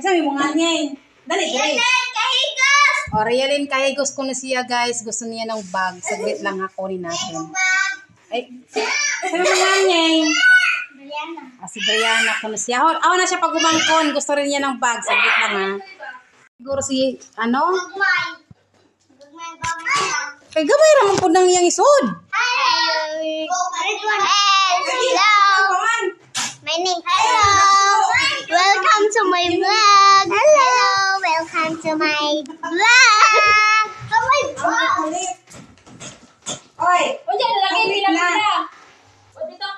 Sabi mo nga niya. Dali, dali. Kahigos! O, Rialin Kahigos ko na siya, guys. Gusto niya ng bag. Saglit lang kunin natin. Ay, sabi mo nga niya. Si Brianna ko na siya. Ako na siya pag umangkon. Gusto rin niya ng bag. Saglit lang ha. Siguro si, ano? Kay gamay ramon po nang iyang isod. Hello! My name is Hello! Welcome to my vlog! Hello! Welcome to my vlog! To my vlog! Oy! O dyan, nalagay pila-pila. O dito ang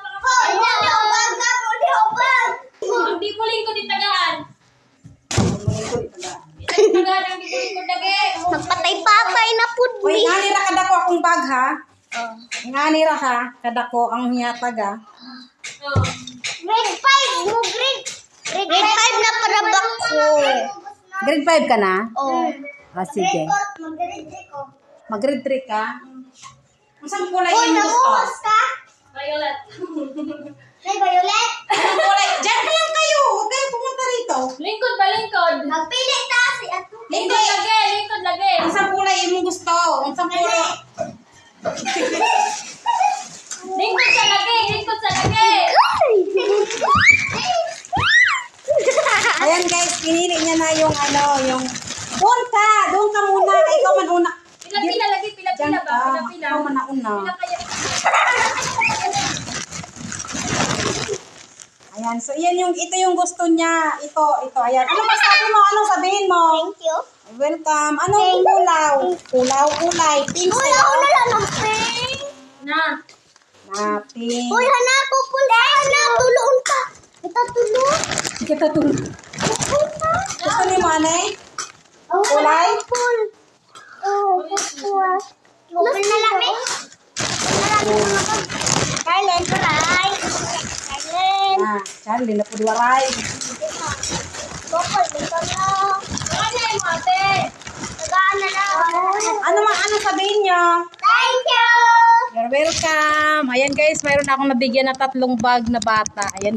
Hindi ko lingkod yung tagaan. Tagaan ang hindi ko lingkod lagi. Nagpatay-patay na po. Oy, nganira kada ko akong bag ha. Nganira ha. Kada ko ang hiyatag ha. Grade 5 mo, grade 5 na para ba ko? Grade 5 ka na? Oh. Sige. Mag-grade 3 ka? Masang kulay Hoy, yung gusto? nabuhos ka? Violet. May violet? Anong kulay? Diyan ka lang kayo. Huwag kayo pumunta rito. Lingkod ba lingkod? Magpili ta si Ato. Lingkod lagi, lingkod lagi. Masang kulay yung gusto? Masang kulay? Lingkod sa lagi, lingkod sa lagi. Ayan guys, pinili niya na yung ano, yung... Doon ka muna. Ikaw man una. Pila-pila lagi, pila-pila ba? Pila-pila. Ikaw man na una. Pila kaya. Ayan, so ito yung gusto niya. Ito, ayan. Ano masabi mo? Anong sabihin mo? Thank you. Welcome. Anong kulaw? Kulay. Pink Uy, sa'yo. ako na lang ng pink. Na. Pink. Uy, hana ako. Punta ka na. Tuloon ka. Ito tulong. Kita tulog. Gusto niyo mo, anay? Kulay? Purple. Oh, purple. Purple na lang eh. Carlen, turay. Carlen. Charlie, na po diwaray. Purple, dito na. Ano yung ate? Tagaan na lang. Ano sabihin niyo? Thank you. You're welcome. Ayan guys, mayroon akong nabigyan na 3 bag na bata. Ayan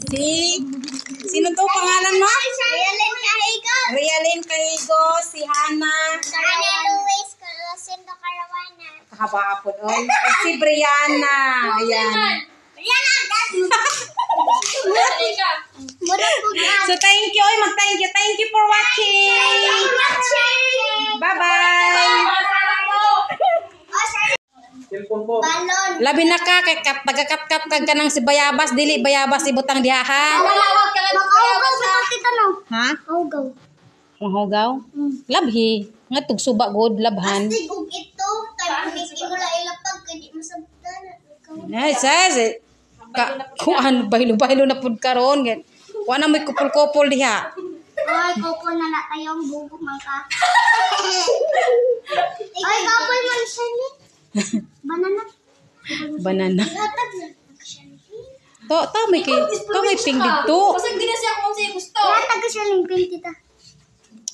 sino to pangalan mo? Rialin Kahigos. Rialin Kahigos, si Hana. Ana Luis Carlosindo Carawana. Kahaba po doon. At si Brianna. Ayan. Rihanna, Dali ka. murag po na. So thank you. Mag-thank you. Thank you for watching. Thank you for watching. Bye-bye. Balon. Labi na ka, kay tagakat-kat ka ng si Bayabas. Dili Bayabas ibutang dihahan. Malawag ka lang. Makaugaw sa kita no. Ha? Augaw. Mahugaw? Labhi. Nga tugsuba god labhan. Astig og ito. Tayo hindi mo lang ilapag. Kaya di masabtan. Ay, sas. Kuan, bahilo-bahilo na pud karon. Kuan na may kupol-kupol diha. Ay, couple na na tayong bubog man ka. Ay, couple man siya ni. Banana. Banana. Gatag na. To may ping dito. Pasag din na siya kung siya gusto. Gatag siya ng pink tita.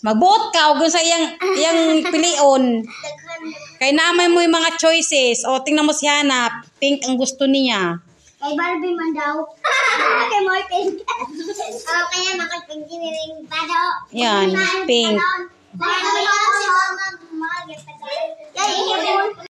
Magbuot ka og sa iyang pilion. Daghan. Kay namay mo yung mga choices. O tingnan mo si Hana, pink ang gusto niya. Kay Barbie man daw. Kay Martin. Kaya makapink din ring pado. Yan, pink. Bye.